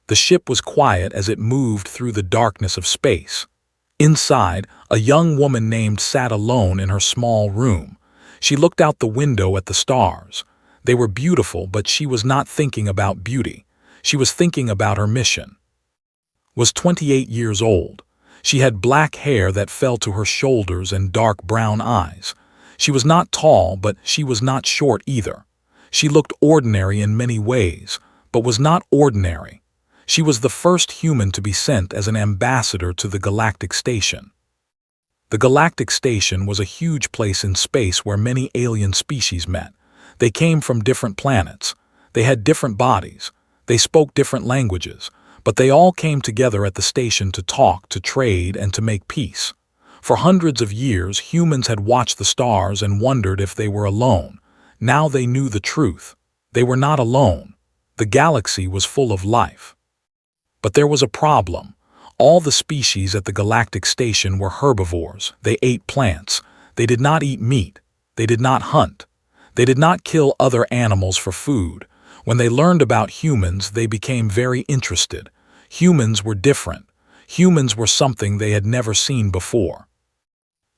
The ship was quiet as it moved through the darkness of space. Inside, a young woman sat alone in her small room. She looked out the window at the stars. They were beautiful, but she was not thinking about beauty. She was thinking about her mission. Was 28 years old. She had black hair that fell to her shoulders and dark brown eyes. She was not tall, but she was not short either. She looked ordinary in many ways, but was not ordinary. She was the first human to be sent as an ambassador to the Galactic Station. The Galactic Station was a huge place in space where many alien species met. They came from different planets. They had different bodies. They spoke different languages, but they all came together at the station to talk, to trade, and to make peace. For hundreds of years, humans had watched the stars and wondered if they were alone. Now they knew the truth. They were not alone. The galaxy was full of life. But there was a problem. All the species at the Galactic Station were herbivores. They ate plants. They did not eat meat. They did not hunt. They did not kill other animals for food. When they learned about humans, they became very interested. Humans were different. Humans were something they had never seen before.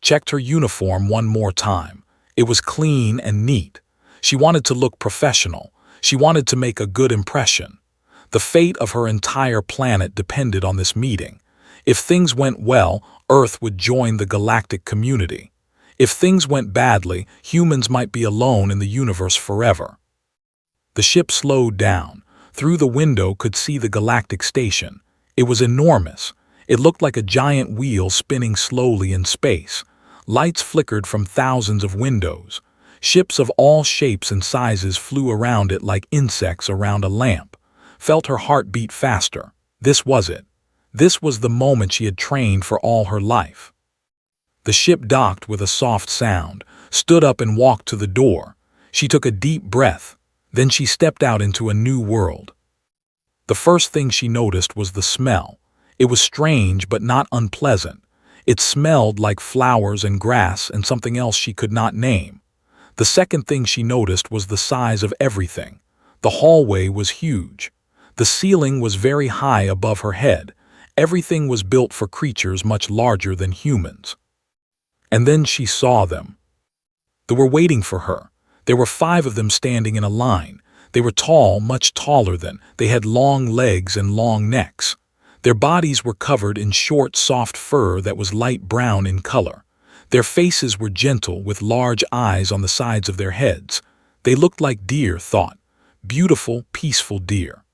Checked her uniform one more time. It was clean and neat. She wanted to look professional. She wanted to make a good impression. The fate of her entire planet depended on this meeting. If things went well, Earth would join the galactic community. If things went badly, humans might be alone in the universe forever. The ship slowed down. Through the window could see the Galactic Station. It was enormous. It looked like a giant wheel spinning slowly in space. Lights flickered from thousands of windows. Ships of all shapes and sizes flew around it like insects around a lamp. Felt her heart beat faster. This was it. This was the moment she had trained for all her life. The ship docked with a soft sound, stood up and walked to the door. She took a deep breath. Then she stepped out into a new world. The first thing she noticed was the smell. It was strange but not unpleasant. It smelled like flowers and grass and something else she could not name. The second thing she noticed was the size of everything. The hallway was huge. The ceiling was very high above her head. Everything was built for creatures much larger than humans. And then she saw them. They were waiting for her. There were 5 of them standing in a line. They were tall, much taller than. They had long legs and long necks. Their bodies were covered in short, soft fur that was light brown in color. Their faces were gentle, with large eyes on the sides of their heads. They looked like deer, thought. Beautiful, peaceful deer.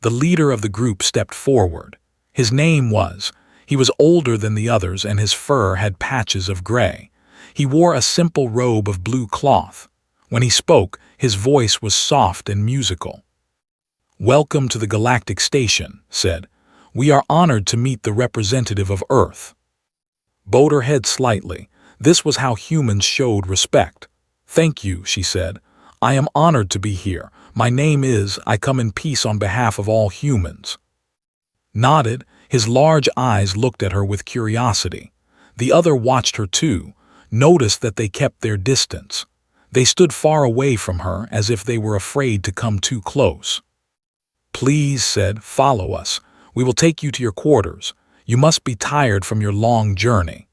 The leader of the group stepped forward. His name was. He was older than the others and his fur had patches of gray. He wore a simple robe of blue cloth. When he spoke, his voice was soft and musical. "Welcome to the Galactic Station," said. "We are honored to meet the representative of Earth." Bowed her head slightly. This was how humans showed respect. "Thank you," she said. "I am honored to be here. My name is. I come in peace on behalf of all humans." Nodded, his large eyes looked at her with curiosity. The other watched her too, noticed that they kept their distance. They stood far away from her as if they were afraid to come too close. "Please," said, "follow us. We will take you to your quarters. You must be tired from your long journey."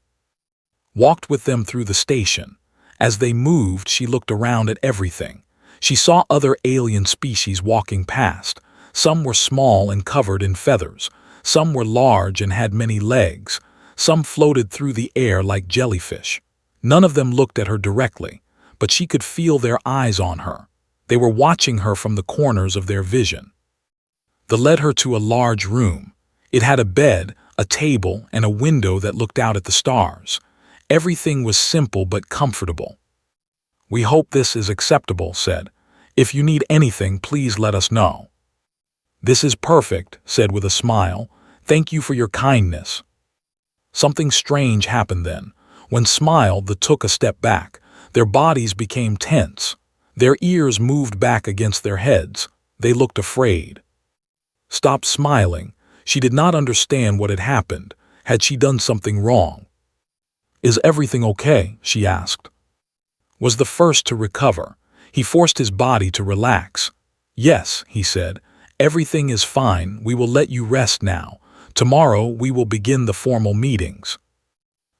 Walked with them through the station. As they moved, she looked around at everything. She saw other alien species walking past. Some were small and covered in feathers. Some were large and had many legs. Some floated through the air like jellyfish. None of them looked at her directly, but she could feel their eyes on her. They were watching her from the corners of their vision. They led her to a large room. It had a bed, a table, and a window that looked out at the stars. Everything was simple but comfortable. "We hope this is acceptable," said. "If you need anything, please let us know." "This is perfect," said with a smile. "Thank you for your kindness." Something strange happened then. When smiled, they took a step back. Their bodies became tense. Their ears moved back against their heads. They looked afraid. Stopped smiling. She did not understand what had happened. Had she done something wrong? "Is everything okay?" she asked. Was the first to recover. He forced his body to relax. "Yes," he said, Everything is fine, we will let you rest now. Tomorrow we will begin the formal meetings.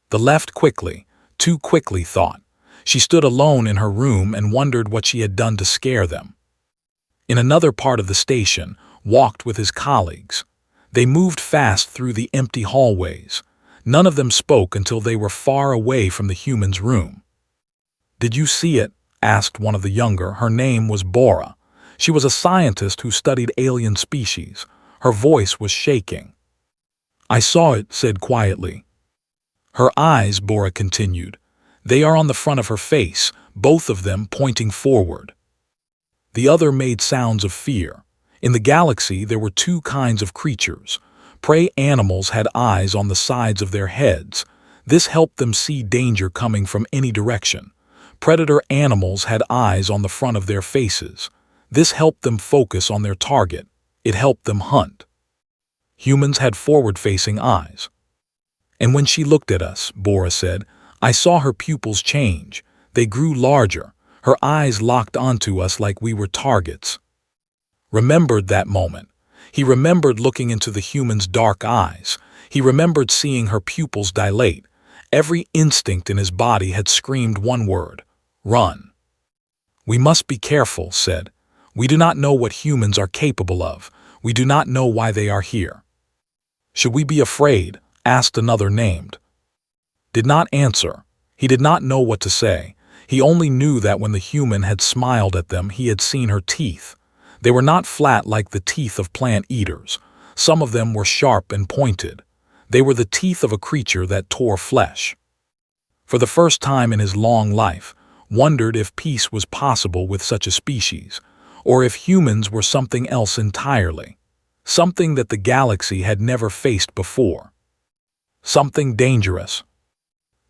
The left quickly, too quickly thought. She stood alone in her room and wondered what she had done to scare them. In another part of the station, walked with his colleagues. They moved fast through the empty hallways. None of them spoke until they were far away from the human's room. "Did you see it?" asked one of the younger. Her name was Bora. She was a scientist who studied alien species. Her voice was shaking. "I saw it," said quietly. "Her eyes," Bora continued. "They are on the front of her face, both of them pointing forward." The other made sounds of fear. In the galaxy there were two kinds of creatures. Prey animals had eyes on the sides of their heads. This helped them see danger coming from any direction. Predator animals had eyes on the front of their faces. This helped them focus on their target. It helped them hunt. Humans had forward-facing eyes. "And when she looked at us," Bora said, "I saw her pupils change. They grew larger. Her eyes locked onto us like we were targets." Remembered that moment. He remembered looking into the human's dark eyes. He remembered seeing her pupils dilate. Every instinct in his body had screamed one word: run. "We must be careful," said. "We do not know what humans are capable of. We do not know why they are here." "Should we be afraid?" asked another named. Did not answer. He did not know what to say. He only knew that when the human had smiled at them, he had seen her teeth. They were not flat like the teeth of plant eaters. Some of them were sharp and pointed. They were the teeth of a creature that tore flesh. For the first time in his long life, wondered if peace was possible with such a species, or if humans were something else entirely, something that the galaxy had never faced before. Something dangerous.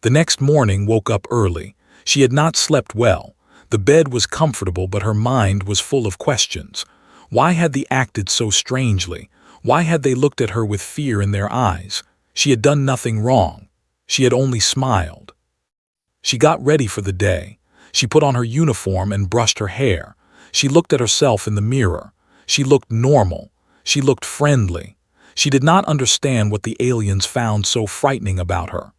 The next morning woke up early. She had not slept well. The bed was comfortable, but her mind was full of questions. Why had they acted so strangely? Why had they looked at her with fear in their eyes? She had done nothing wrong. She had only smiled. She got ready for the day. She put on her uniform and brushed her hair. She looked at herself in the mirror. She looked normal. She looked friendly. She did not understand what the aliens found so frightening about her.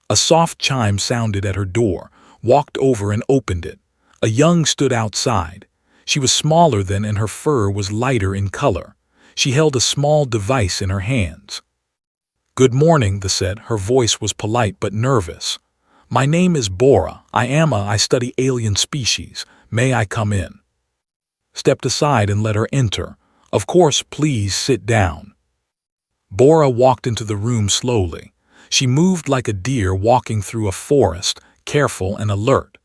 A soft chime sounded at her door, walked over and opened it. A young stood outside. She was smaller than, and her fur was lighter in color. She held a small device in her hands. "Good morning," they said. Her voice was polite but nervous. "My name is Bora. I study alien species. May I come in?" Stepped aside and let her enter. "Of course, please sit down." Bora walked into the room slowly. She moved like a deer walking through a forest, careful and alert.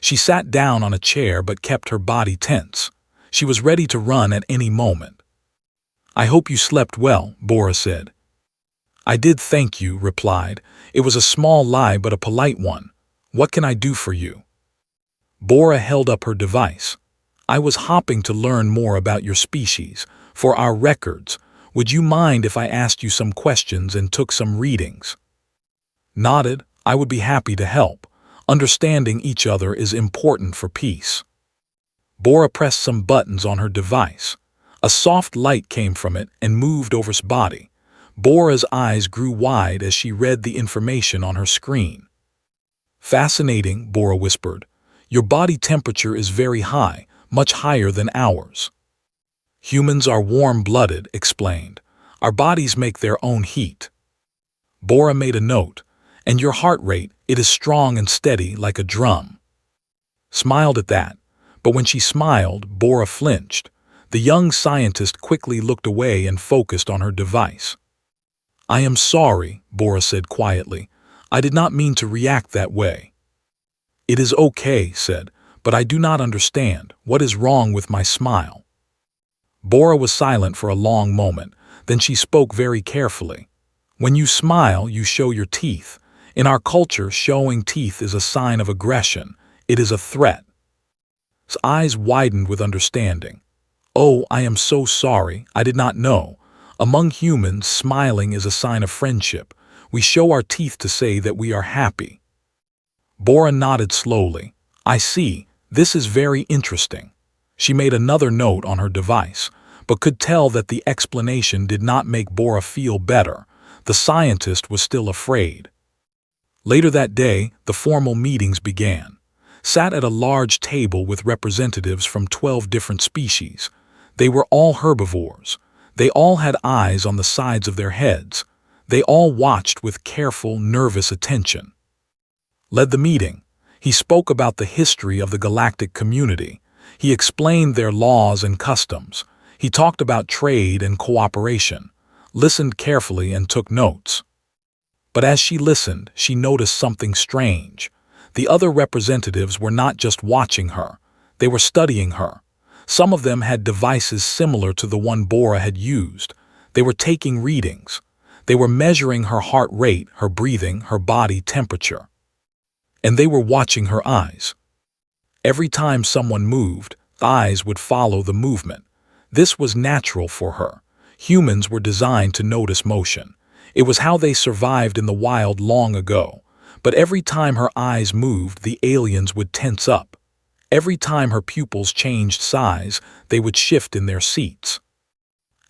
She sat down on a chair but kept her body tense. She was ready to run at any moment. "I hope you slept well," Bora said. "I did, thank you," replied. It was a small lie but a polite one. "What can I do for you?" Bora held up her device. "I was hoping to learn more about your species. For our records, would you mind if I asked you some questions and took some readings?" Nodded. "I would be happy to help. Understanding each other is important for peace." Bora pressed some buttons on her device. A soft light came from it and moved over his body. Bora's eyes grew wide as she read the information on her screen. "Fascinating," Bora whispered. "Your body temperature is very high, much higher than ours." "Humans are warm-blooded," explained. "Our bodies make their own heat." Bora made a note. "And your heart rate, it is strong and steady like a drum." Smiled at that, but when she smiled, Bora flinched. The young scientist quickly looked away and focused on her device. "I am sorry," Bora said quietly. "I did not mean to react that way." "It is okay," said, "but I do not understand. What is wrong with my smile?" Bora was silent for a long moment. Then she spoke very carefully. "When you smile, you show your teeth. In our culture, showing teeth is a sign of aggression. It is a threat." His eyes widened with understanding. "Oh, I am so sorry. I did not know. Among humans, smiling is a sign of friendship. We show our teeth to say that we are happy." Bora nodded slowly. "I see. This is very interesting." She made another note on her device. but could tell that the explanation did not make Bora feel better. The scientist was still afraid. Later that day, the formal meetings began. Sat at a large table with representatives from 12 different species. They were all herbivores. They all had eyes on the sides of their heads. They all watched with careful, nervous attention. Led the meeting. He spoke about the history of the galactic community. He explained their laws and customs. He talked about trade and cooperation, listened carefully and took notes. But as she listened, she noticed something strange. The other representatives were not just watching her, they were studying her. Some of them had devices similar to the one Bora had used. They were taking readings. They were measuring her heart rate, her breathing, her body temperature. And they were watching her eyes. Every time someone moved, eyes would follow the movement. This was natural for her. Humans were designed to notice motion. It was how they survived in the wild long ago. But every time her eyes moved, the aliens would tense up. Every time her pupils changed size, they would shift in their seats.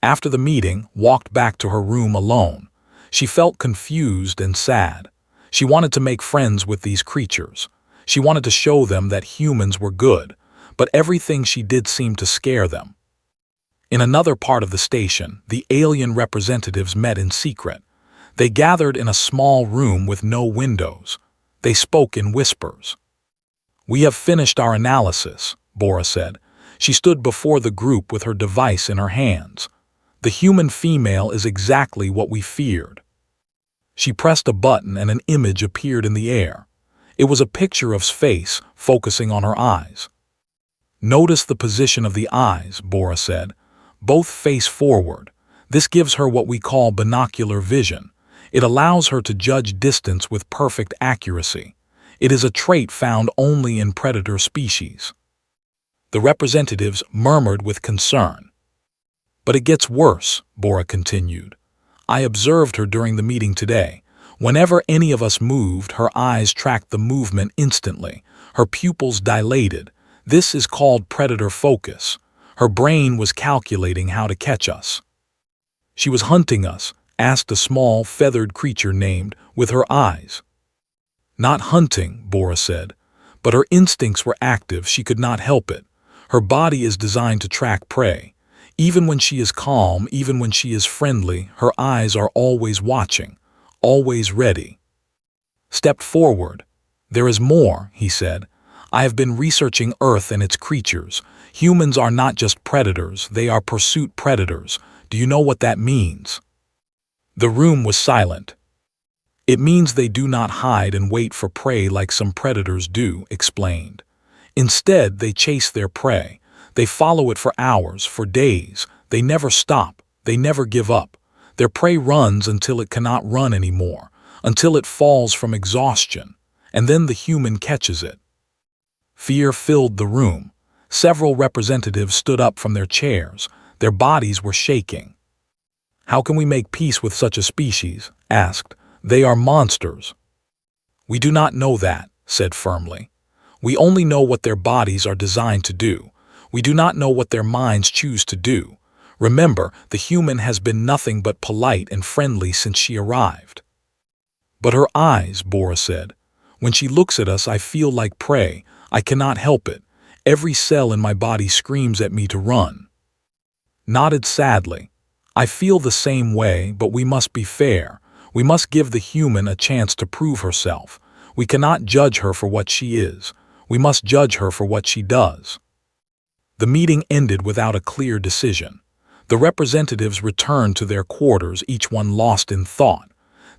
After the meeting, walked back to her room alone. She felt confused and sad. She wanted to make friends with these creatures. She wanted to show them that humans were good, but everything she did seemed to scare them. In another part of the station, the alien representatives met in secret. They gathered in a small room with no windows. They spoke in whispers. "We have finished our analysis," Bora said. She stood before the group with her device in her hands. "The human female is exactly what we feared." She pressed a button and an image appeared in the air. It was a picture of face, focusing on her eyes. "Notice the position of the eyes," Bora said. "Both face forward. This gives her what we call binocular vision. It allows her to judge distance with perfect accuracy. It is a trait found only in predator species." The representatives murmured with concern. "But it gets worse," Bora continued. "I observed her during the meeting today. Whenever any of us moved, her eyes tracked the movement instantly. Her pupils dilated. This is called predator focus. Her brain was calculating how to catch us." "She was hunting us," asked a small, feathered creature named, with her eyes. "Not hunting," Bora said, "but her instincts were active. She could not help it. Her body is designed to track prey. Even when she is calm, even when she is friendly, her eyes are always watching, always ready." Stepped forward. "There is more," he said. "I have been researching Earth and its creatures. Humans are not just predators, they are pursuit predators. Do you know what that means?" The room was silent. "It means they do not hide and wait for prey like some predators do," explained. "Instead, they chase their prey. They follow it for hours, for days. They never stop. They never give up. Their prey runs until it cannot run anymore, until it falls from exhaustion, and then the human catches it." Fear filled the room. Several representatives stood up from their chairs. Their bodies were shaking. "How can we make peace with such a species?" asked. "They are monsters." "We do not know that," said firmly. "We only know what their bodies are designed to do. We do not know what their minds choose to do. Remember, the human has been nothing but polite and friendly since she arrived." "But her eyes," Bora said. "When she looks at us, I feel like prey. I cannot help it. Every cell in my body screams at me to run." Nodded sadly. "I feel the same way, but we must be fair. We must give the human a chance to prove herself. We cannot judge her for what she is. We must judge her for what she does." The meeting ended without a clear decision. The representatives returned to their quarters, each one lost in thought.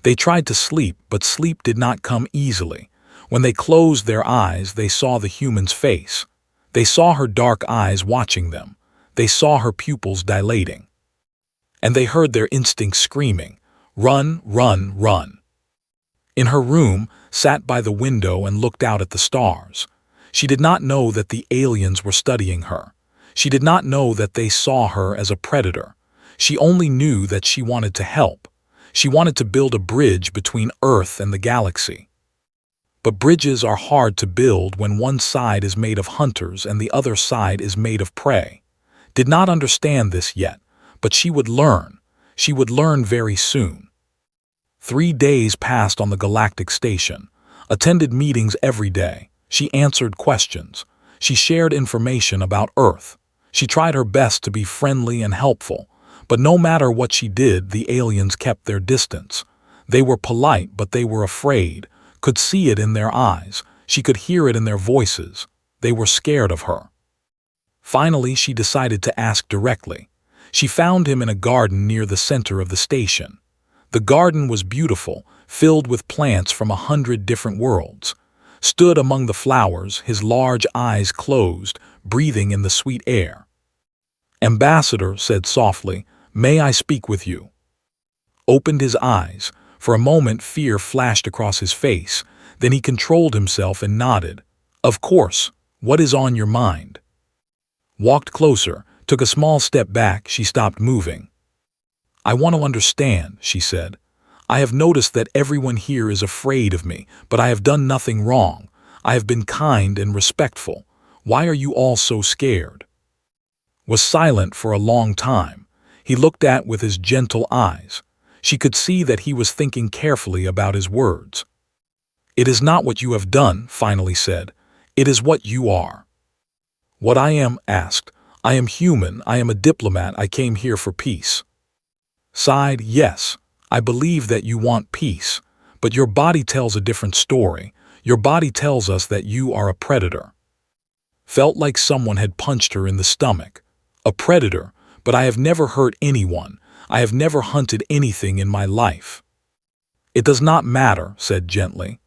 They tried to sleep, but sleep did not come easily. When they closed their eyes, they saw the human's face. They saw her dark eyes watching them. They saw her pupils dilating. And they heard their instincts screaming, "Run, run, run." In her room, sat by the window and looked out at the stars. She did not know that the aliens were studying her. She did not know that they saw her as a predator. She only knew that she wanted to help. She wanted to build a bridge between Earth and the galaxy. But bridges are hard to build when one side is made of hunters and the other side is made of prey. Did not understand this yet, but she would learn. She would learn very soon. 3 days passed on the Galactic Station. Attended meetings every day. She answered questions. She shared information about Earth. She tried her best to be friendly and helpful, but no matter what she did, the aliens kept their distance. They were polite, but they were afraid, could see it in their eyes. She could hear it in their voices. They were scared of her. Finally, she decided to ask directly. She found him in a garden near the center of the station. The garden was beautiful, filled with plants from 100 different worlds. Stood among the flowers, his large eyes closed, breathing in the sweet air. "Ambassador," said softly, "may I speak with you?" Opened his eyes. For a moment fear flashed across his face. Then he controlled himself and nodded. "Of course. What is on your mind?" Walked closer, took a small step back. She stopped moving. "I want to understand," she said. "I have noticed that everyone here is afraid of me, but I have done nothing wrong. I have been kind and respectful. Why are you all so scared?" Was silent for a long time. He looked at with his gentle eyes. She could see that he was thinking carefully about his words. "It is not what you have done," finally said. "It is what you are." "What I am?" asked. "I am human. I am a diplomat. I came here for peace." Sighed. "Yes, I believe that you want peace, but your body tells a different story. Your body tells us that you are a predator." Felt like someone had punched her in the stomach. A predator, but I have never hurt anyone. I have never hunted anything in my life. "It does not matter," said gently.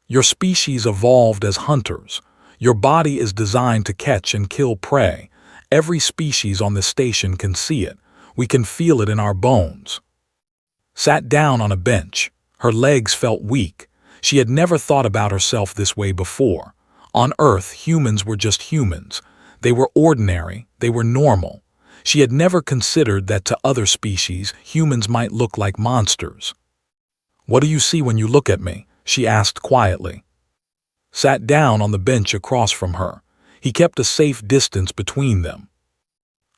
"Your species evolved as hunters. Your body is designed to catch and kill prey. Every species on this station can see it. We can feel it in our bones." Sat down on a bench. Her legs felt weak. She had never thought about herself this way before. On Earth, humans were just humans. They were ordinary. They were normal. She had never considered that to other species, humans might look like monsters. "What do you see when you look at me?" she asked quietly. Sat down on the bench across from her. He kept a safe distance between them.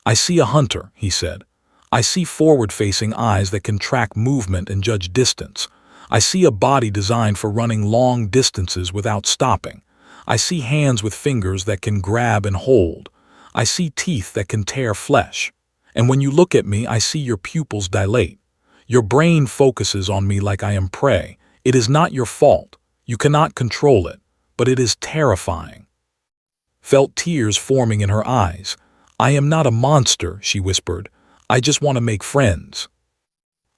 "I see a hunter," he said. "I see forward-facing eyes that can track movement and judge distance. I see a body designed for running long distances without stopping. I see hands with fingers that can grab and hold. I see teeth that can tear flesh. And when you look at me, I see your pupils dilate. Your brain focuses on me like I am prey. It is not your fault. You cannot control it, but it is terrifying." Felt tears forming in her eyes. "I am not a monster," she whispered. "I just want to make friends."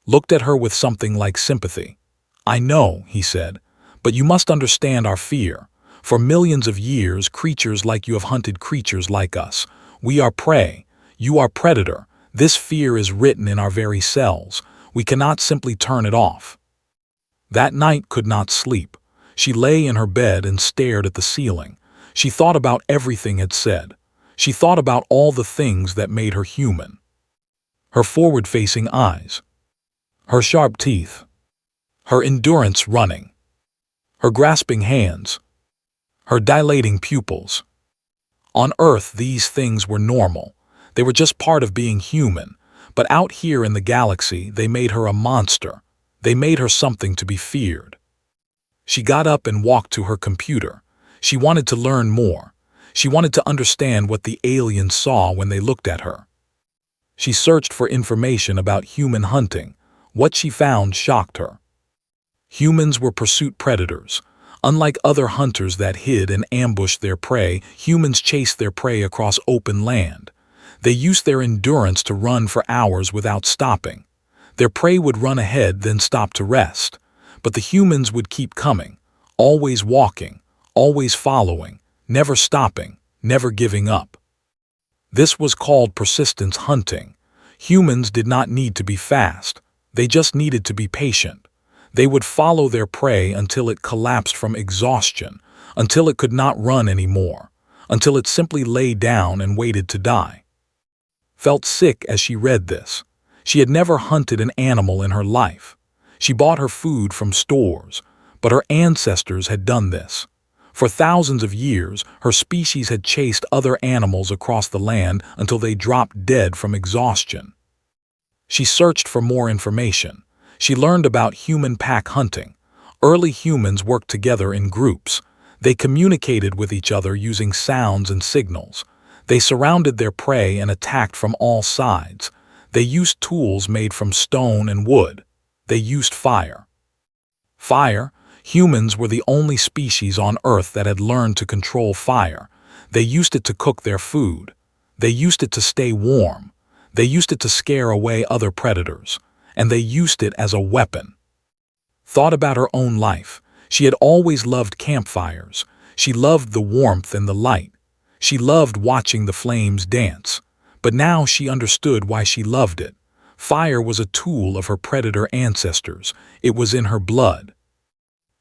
Looked at her with something like sympathy. "I know," he said, "but you must understand our fear. For millions of years, creatures like you have hunted creatures like us. We are prey. You are predator. This fear is written in our very cells. We cannot simply turn it off." That night could not sleep. She lay in her bed and stared at the ceiling. She thought about everything had said. She thought about all the things that made her human. Her forward-facing eyes. Her sharp teeth. Her endurance running. Her grasping hands. Her dilating pupils. On Earth, these things were normal. They were just part of being human. But out here in the galaxy, they made her a monster. They made her something to be feared. She got up and walked to her computer. She wanted to learn more. She wanted to understand what the aliens saw when they looked at her. She searched for information about human hunting. What she found shocked her. Humans were pursuit predators. Unlike other hunters that hid and ambushed their prey, humans chased their prey across open land. They used their endurance to run for hours without stopping. Their prey would run ahead, then stop to rest. But the humans would keep coming, always walking, always following, never stopping, never giving up. This was called persistence hunting. Humans did not need to be fast. They just needed to be patient. They would follow their prey until it collapsed from exhaustion, until it could not run anymore, until it simply lay down and waited to die. Felt sick as she read this. She had never hunted an animal in her life. She bought her food from stores, but her ancestors had done this. For thousands of years, her species had chased other animals across the land until they dropped dead from exhaustion. She searched for more information. She learned about human pack hunting. Early humans worked together in groups. They communicated with each other using sounds and signals. They surrounded their prey and attacked from all sides. They used tools made from stone and wood. They used fire. Fire. Humans were the only species on Earth that had learned to control fire. They used it to cook their food. They used it to stay warm. They used it to scare away other predators. And they used it as a weapon. Thought about her own life. She had always loved campfires. She loved the warmth and the light. She loved watching the flames dance. But now she understood why she loved it. Fire was a tool of her predator ancestors. It was in her blood.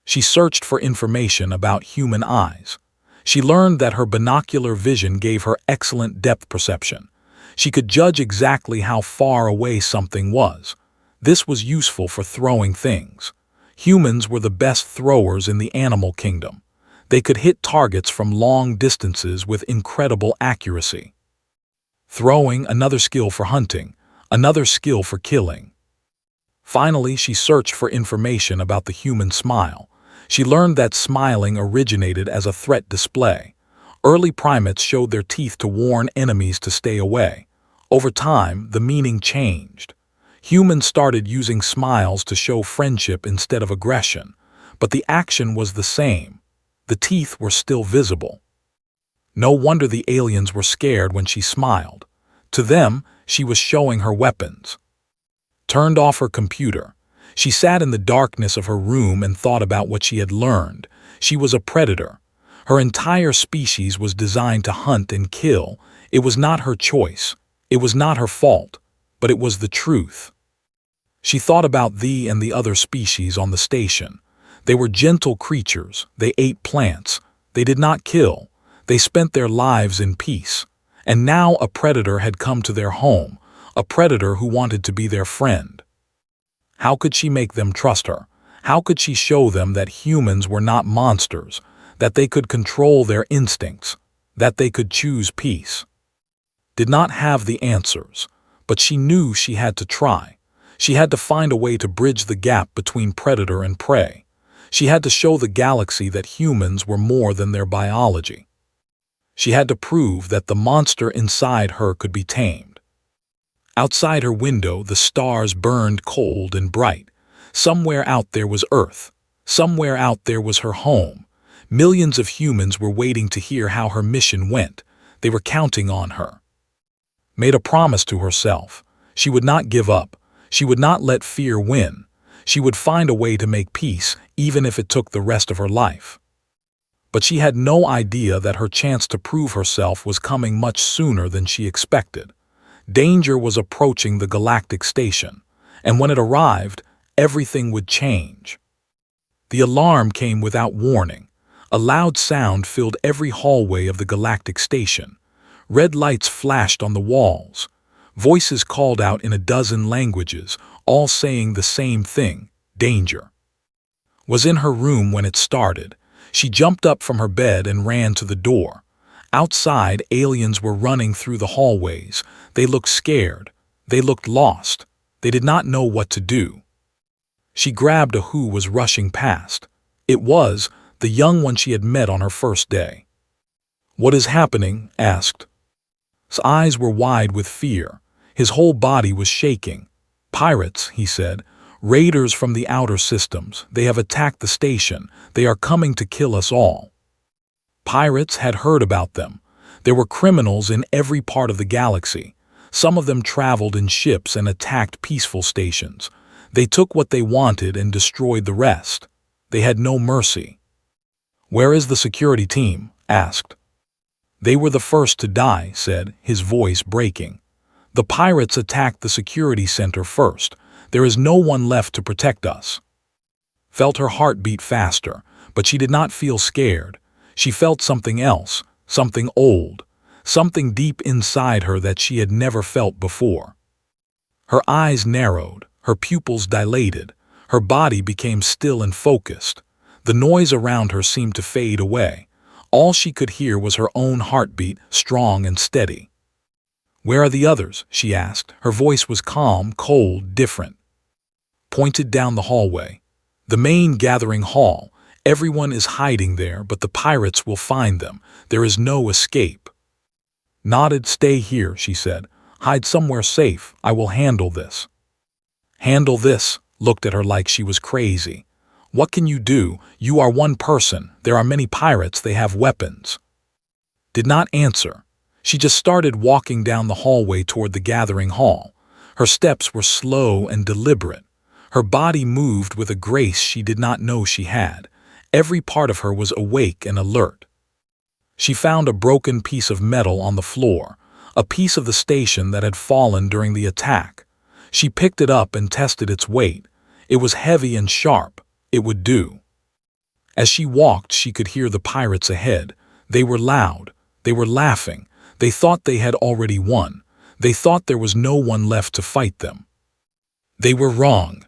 She searched for information about human eyes. She learned that her binocular vision gave her excellent depth perception. She could judge exactly how far away something was. This was useful for throwing things. Humans were the best throwers in the animal kingdom. They could hit targets from long distances with incredible accuracy. Throwing, another skill for hunting, another skill for killing. Finally, she searched for information about the human smile. She learned that smiling originated as a threat display. Early primates showed their teeth to warn enemies to stay away. Over time, the meaning changed. Humans started using smiles to show friendship instead of aggression, but the action was the same. The teeth were still visible. No wonder the aliens were scared when she smiled. To them, she was showing her weapons. Turned off her computer. She sat in the darkness of her room and thought about what she had learned. She was a predator. Her entire species was designed to hunt and kill. It was not her choice. It was not her fault, but it was the truth. She thought about thee and the other species on the station. They were gentle creatures. They ate plants. They did not kill. They spent their lives in peace. And now a predator had come to their home, a predator who wanted to be their friend. How could she make them trust her? How could she show them that humans were not monsters, that they could control their instincts, that they could choose peace? Did not have the answers, but she knew she had to try. She had to find a way to bridge the gap between predator and prey. She had to show the galaxy that humans were more than their biology. She had to prove that the monster inside her could be tamed. Outside her window, the stars burned cold and bright. Somewhere out there was Earth. Somewhere out there was her home. Millions of humans were waiting to hear how her mission went. They were counting on her. Made a promise to herself. She would not give up. She would not let fear win. She would find a way to make peace, even if it took the rest of her life. But she had no idea that her chance to prove herself was coming much sooner than she expected. Danger was approaching the galactic station, and when it arrived, everything would change. The alarm came without warning. A loud sound filled every hallway of the galactic station. Red lights flashed on the walls. Voices called out in a dozen languages, all saying the same thing: danger. Was in her room when it started. She jumped up from her bed and ran to the door. Outside, aliens were running through the hallways. They looked scared. They looked lost. They did not know what to do. She grabbed a who was rushing past. It was the young one she had met on her first day. "What is happening?" asked. His eyes were wide with fear. His whole body was shaking. "Pirates," he said. "Raiders from the outer systems. They have attacked the station. They are coming to kill us all." Pirates had heard about them. There were criminals in every part of the galaxy. Some of them traveled in ships and attacked peaceful stations. They took what they wanted and destroyed the rest. They had no mercy. "Where is the security team?" asked. "They were the first to die," said, his voice breaking. "The pirates attacked the security center first. There is no one left to protect us." Felt her heart beat faster, but she did not feel scared. She felt something else, something old, something deep inside her that she had never felt before. Her eyes narrowed, her pupils dilated, her body became still and focused. The noise around her seemed to fade away. All she could hear was her own heartbeat, strong and steady. "Where are the others?" she asked. Her voice was calm, cold, different. Pointed down the hallway. "The main gathering hall. Everyone is hiding there, but the pirates will find them. There is no escape." Nodded. "Stay here," she said. "Hide somewhere safe. I will handle this." "Handle this?" Looked at her like she was crazy. "What can you do? You are one person. There are many pirates. They have weapons." Did not answer. She just started walking down the hallway toward the gathering hall. Her steps were slow and deliberate. Her body moved with a grace she did not know she had. Every part of her was awake and alert. She found a broken piece of metal on the floor, a piece of the station that had fallen during the attack. She picked it up and tested its weight. It was heavy and sharp. It would do. As she walked, she could hear the pirates ahead. They were loud. They were laughing. They thought they had already won. They thought there was no one left to fight them. They were wrong.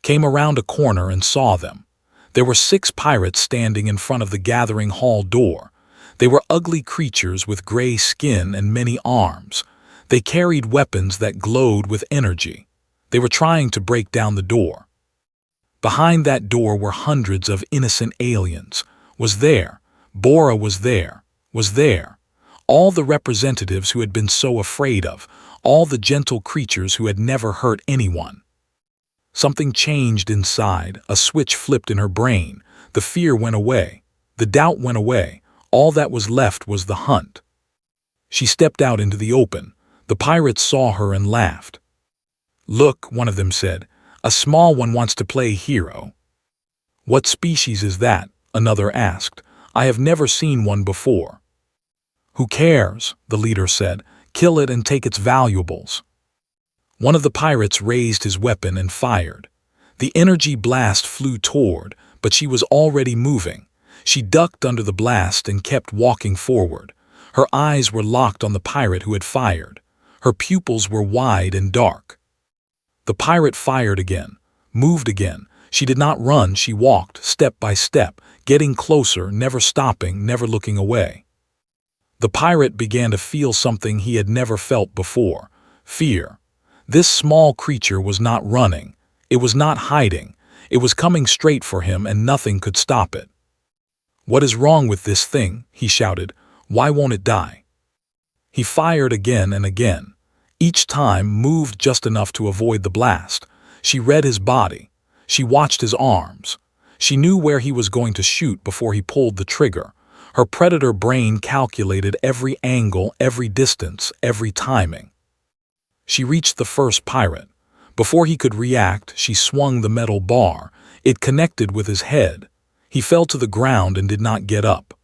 Came around a corner and saw them. There were 6 pirates standing in front of the gathering hall door. They were ugly creatures with gray skin and many arms. They carried weapons that glowed with energy. They were trying to break down the door. Behind that door were hundreds of innocent aliens. Was there. Bora was there. Was there. All the representatives who had been so afraid of. All the gentle creatures who had never hurt anyone. Something changed inside. A switch flipped in her brain. The fear went away. The doubt went away. All that was left was the hunt. She stepped out into the open. The pirates saw her and laughed. "Look," one of them said. "A small one wants to play hero." "What species is that?" another asked. "I have never seen one before." "Who cares?" the leader said. "Kill it and take its valuables." One of the pirates raised his weapon and fired. The energy blast flew toward, but she was already moving. She ducked under the blast and kept walking forward. Her eyes were locked on the pirate who had fired. Her pupils were wide and dark. The pirate fired again, moved again. She did not run, she walked, step by step, getting closer, never stopping, never looking away. The pirate began to feel something he had never felt before: fear. This small creature was not running. It was not hiding. It was coming straight for him, and nothing could stop it. "What is wrong with this thing?" he shouted. "Why won't it die?" He fired again and again. Each time moved just enough to avoid the blast. She read his body. She watched his arms. She knew where he was going to shoot before he pulled the trigger. Her predator brain calculated every angle, every distance, every timing. She reached the first pirate. Before he could react, she swung the metal bar. It connected with his head. He fell to the ground and did not get up.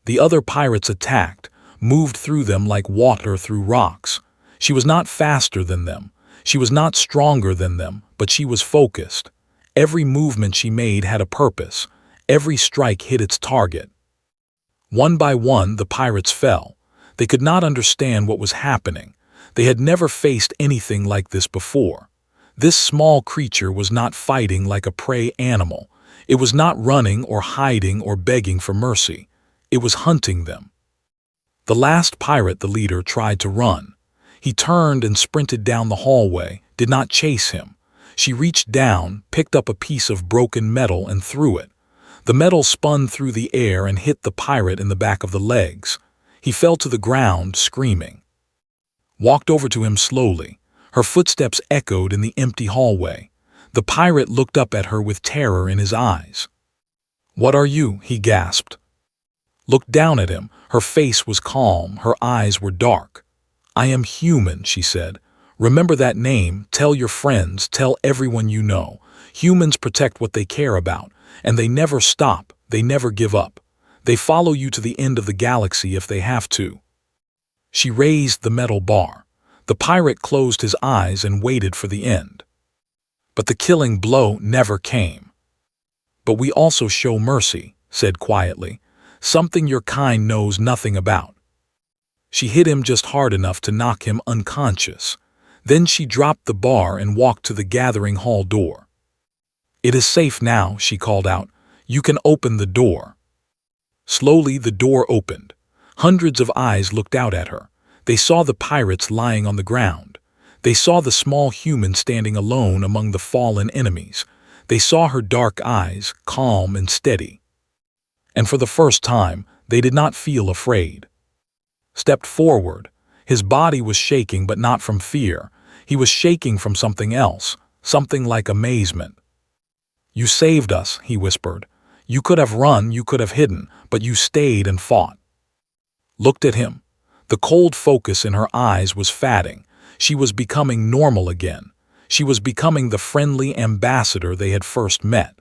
The other pirates attacked, moved through them like water through rocks. She was not faster than them. She was not stronger than them, but she was focused. Every movement she made had a purpose. Every strike hit its target. One by one, the pirates fell. They could not understand what was happening. They had never faced anything like this before. This small creature was not fighting like a prey animal. It was not running or hiding or begging for mercy. It was hunting them. The last pirate, the leader, tried to run. He turned and sprinted down the hallway, did not chase him. She reached down, picked up a piece of broken metal and threw it. The metal spun through the air and hit the pirate in the back of the legs. He fell to the ground, screaming. Walked over to him slowly. Her footsteps echoed in the empty hallway. The pirate looked up at her with terror in his eyes. "What are you?" he gasped. Looked down at him. Her face was calm, her eyes were dark. "I am human," she said. "Remember that name, tell your friends, tell everyone you know. Humans protect what they care about, and they never stop, they never give up. They follow you to the end of the galaxy if they have to." She raised the metal bar. The pirate closed his eyes and waited for the end. But the killing blow never came. "But we also show mercy," said quietly, "something your kind knows nothing about." She hit him just hard enough to knock him unconscious. Then she dropped the bar and walked to the gathering hall door. "It is safe now," she called out. "You can open the door." Slowly, the door opened. Hundreds of eyes looked out at her. They saw the pirates lying on the ground. They saw the small human standing alone among the fallen enemies. They saw her dark eyes, calm and steady. And for the first time, they did not feel afraid. Stepped forward. His body was shaking, but not from fear. He was shaking from something else, something like amazement. "You saved us," he whispered. "You could have run, you could have hidden, but you stayed and fought." Looked at him. The cold focus in her eyes was fading. She was becoming normal again. She was becoming the friendly ambassador they had first met.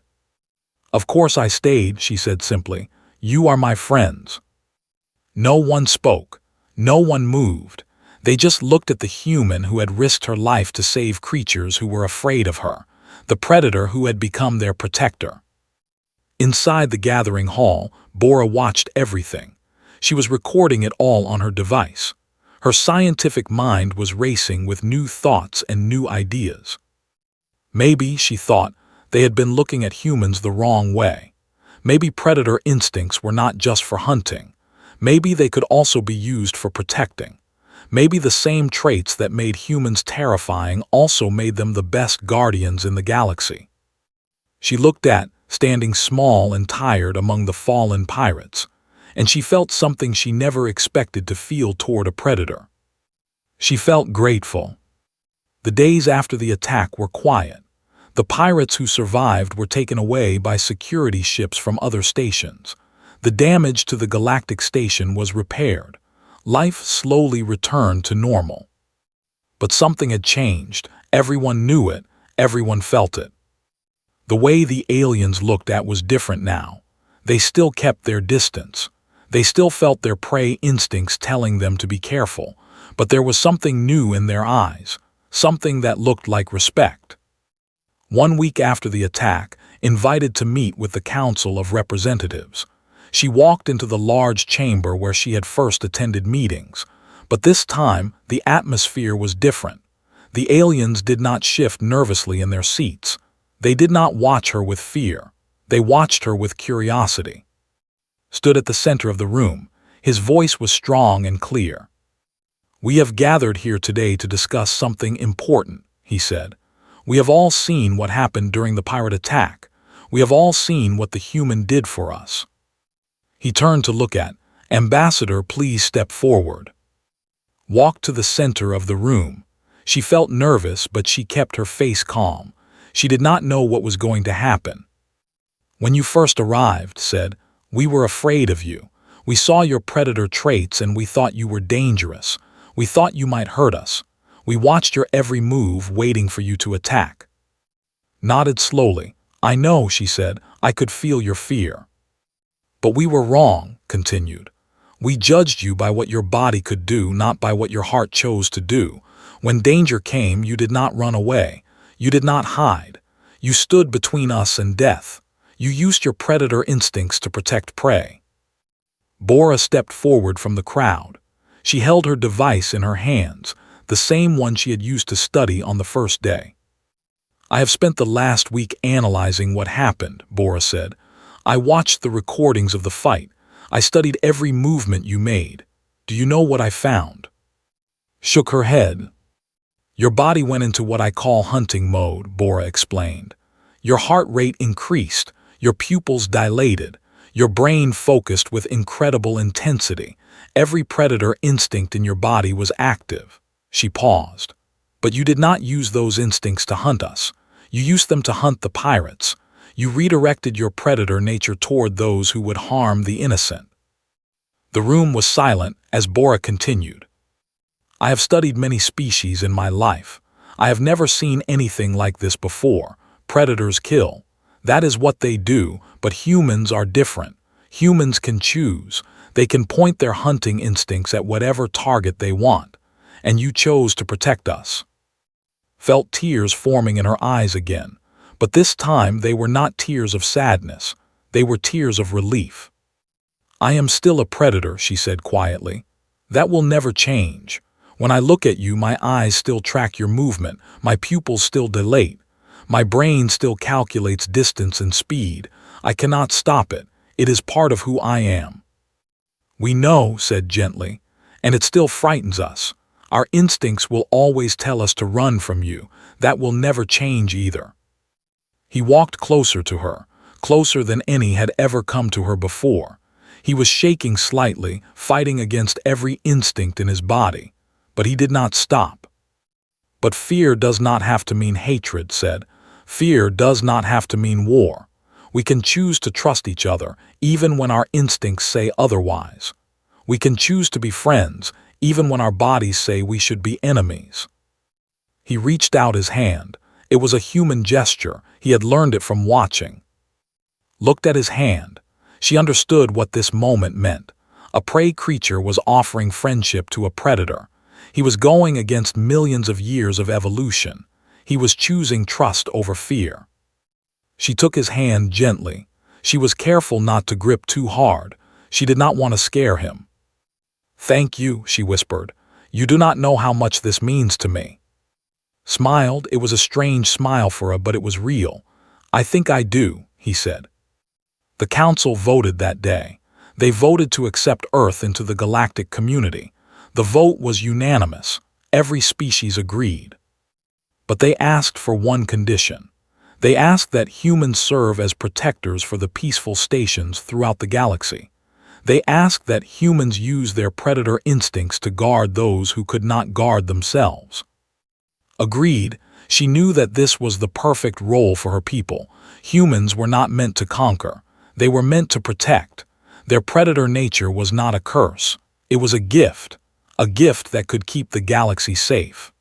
"Of course I stayed," she said simply. "You are my friends." No one spoke. No one moved. They just looked at the human who had risked her life to save creatures who were afraid of her, the predator who had become their protector. Inside the gathering hall, Bora watched everything. She was recording it all on her device. Her scientific mind was racing with new thoughts and new ideas. Maybe, she thought, they had been looking at humans the wrong way. Maybe predator instincts were not just for hunting. Maybe they could also be used for protecting. Maybe the same traits that made humans terrifying also made them the best guardians in the galaxy. She looked at, standing small and tired among the fallen pirates, and she felt something she never expected to feel toward a predator. She felt grateful. The days after the attack were quiet. The pirates who survived were taken away by security ships from other stations. The damage to the Galactic station was repaired. Life slowly returned to normal. But something had changed. Everyone knew it. Everyone felt it. The way the aliens looked at was different now. They still kept their distance. They still felt their prey instincts telling them to be careful, but there was something new in their eyes, something that looked like respect. 1 week after the attack, invited to meet with the Council of Representatives, she walked into the large chamber where she had first attended meetings, but this time the atmosphere was different. The aliens did not shift nervously in their seats. They did not watch her with fear. They watched her with curiosity. Stood at the center of the room. His voice was strong and clear. "We have gathered here today to discuss something important," he said. "We have all seen what happened during the pirate attack. We have all seen what the human did for us." He turned to look at, "Ambassador, please step forward." Walked to the center of the room. She felt nervous, but she kept her face calm. She did not know what was going to happen. "When you first arrived," said, "we were afraid of you. We saw your predator traits and we thought you were dangerous. We thought you might hurt us. We watched your every move, waiting for you to attack." Nodded slowly. "I know," she said. "I could feel your fear." "But we were wrong," continued. "We judged you by what your body could do, not by what your heart chose to do. When danger came, you did not run away. You did not hide. You stood between us and death. You used your predator instincts to protect prey." Bora stepped forward from the crowd. She held her device in her hands, the same one she had used to study on the first day. "I have spent the last week analyzing what happened," Bora said. "I watched the recordings of the fight. I studied every movement you made. Do you know what I found?" Shook her head. "Your body went into what I call hunting mode," Bora explained. "Your heart rate increased, your pupils dilated, your brain focused with incredible intensity. Every predator instinct in your body was active." She paused. "But you did not use those instincts to hunt us. You used them to hunt the pirates. You redirected your predator nature toward those who would harm the innocent." The room was silent as Bora continued. "I have studied many species in my life. I have never seen anything like this before. Predators kill. That is what they do, but humans are different. Humans can choose. They can point their hunting instincts at whatever target they want. And you chose to protect us." Felt tears forming in her eyes again, but this time they were not tears of sadness. They were tears of relief. "I am still a predator," she said quietly. "That will never change. When I look at you, my eyes still track your movement, my pupils still dilate, my brain still calculates distance and speed. I cannot stop it. It is part of who I am." "We know," said gently, "and it still frightens us. Our instincts will always tell us to run from you. That will never change either." He walked closer to her, closer than any had ever come to her before. He was shaking slightly, fighting against every instinct in his body, but he did not stop. "But fear does not have to mean hatred," said. "Fear does not have to mean war. We can choose to trust each other, even when our instincts say otherwise. We can choose to be friends, even when our bodies say we should be enemies." He reached out his hand. It was a human gesture. He had learned it from watching. Looked at his hand. She understood what this moment meant. A prey creature was offering friendship to a predator. He was going against millions of years of evolution. He was choosing trust over fear. She took his hand gently. She was careful not to grip too hard. She did not want to scare him. "Thank you," she whispered. "You do not know how much this means to me." Smiled. It was a strange smile for her, but it was real. "I think I do," he said. The council voted that day. They voted to accept Earth into the galactic community. The vote was unanimous. Every species agreed. But they asked for one condition. They asked that humans serve as protectors for the peaceful stations throughout the galaxy. They asked that humans use their predator instincts to guard those who could not guard themselves. Agreed. She knew that this was the perfect role for her people. Humans were not meant to conquer. They were meant to protect. Their predator nature was not a curse. It was a gift that could keep the galaxy safe.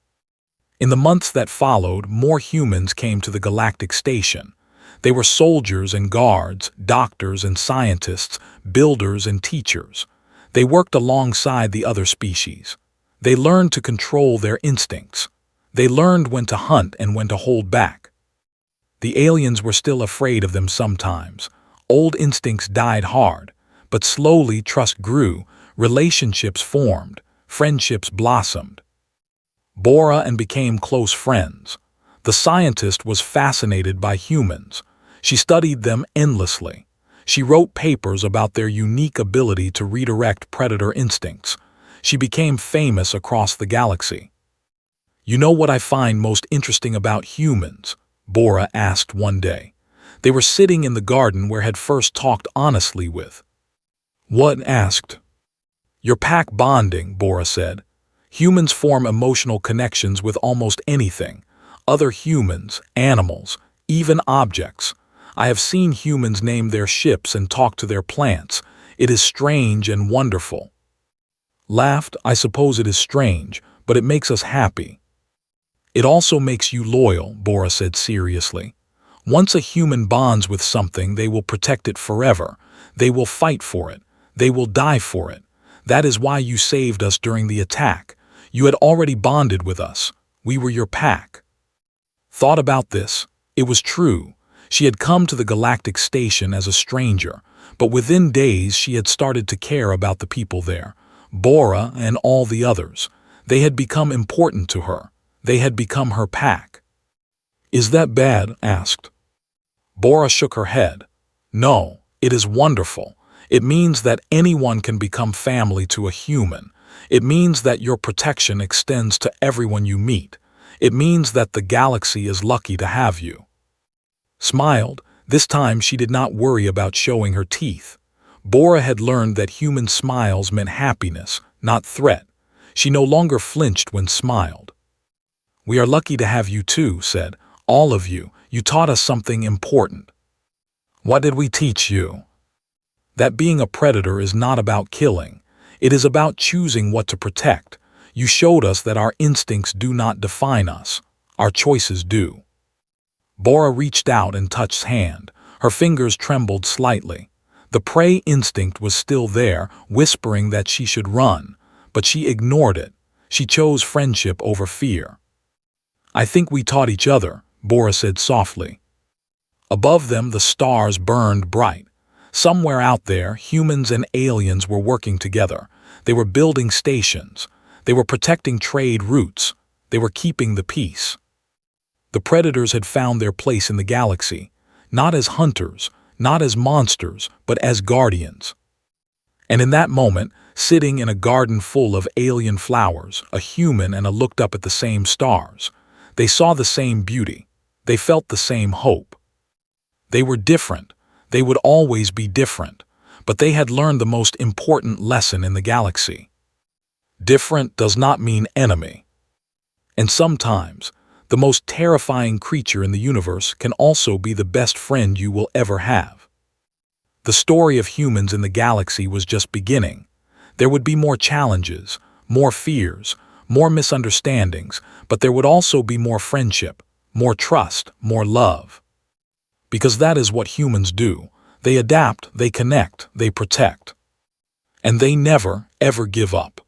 In the months that followed, more humans came to the galactic station. They were soldiers and guards, doctors and scientists, builders and teachers. They worked alongside the other species. They learned to control their instincts. They learned when to hunt and when to hold back. The aliens were still afraid of them sometimes. Old instincts died hard, but slowly trust grew, relationships formed, friendships blossomed. Bora and became close friends. The scientist was fascinated by humans. She studied them endlessly. She wrote papers about their unique ability to redirect predator instincts. She became famous across the galaxy. "You know what I find most interesting about humans?" Bora asked one day. They were sitting in the garden where had first talked honestly with. "What?" asked. "Your pack bonding," Bora said. "Humans form emotional connections with almost anything. Other humans, animals, even objects. I have seen humans name their ships and talk to their plants. It is strange and wonderful." Laughed. "I suppose it is strange, but it makes us happy." "It also makes you loyal," Bora said seriously. "Once a human bonds with something, they will protect it forever. They will fight for it. They will die for it. That is why you saved us during the attack. You had already bonded with us. We were your pack." Thought about this. It was true. She had come to the galactic station as a stranger, but within days she had started to care about the people there. Bora and all the others. They had become important to her. They had become her pack. "Is that bad?" asked. Bora shook her head. "No, it is wonderful. It means that anyone can become family to a human. It means that your protection extends to everyone you meet. It means that the galaxy is lucky to have you." Smiled. This time she did not worry about showing her teeth. Bora had learned that human smiles meant happiness, not threat. She no longer flinched when smiled. "We are lucky to have you too," said. "All of you. You taught us something important." "What did we teach you?" "That being a predator is not about killing. It is about choosing what to protect. You showed us that our instincts do not define us. Our choices do." Bora reached out and touched his hand. Her fingers trembled slightly. The prey instinct was still there, whispering that she should run, but she ignored it. She chose friendship over fear. "I think we taught each other," Bora said softly. Above them the stars burned bright. Somewhere out there, humans and aliens were working together. They were building stations. They were protecting trade routes. They were keeping the peace. The predators had found their place in the galaxy, not as hunters, not as monsters, but as guardians. And in that moment, sitting in a garden full of alien flowers, a human and a looked up at the same stars. They saw the same beauty. They felt the same hope. They were different. They would always be different. But they had learned the most important lesson in the galaxy. Different does not mean enemy. And sometimes, the most terrifying creature in the universe can also be the best friend you will ever have. The story of humans in the galaxy was just beginning. There would be more challenges, more fears, more misunderstandings, but there would also be more friendship, more trust, more love. Because that is what humans do. They adapt, they connect, they protect. And they never, ever give up.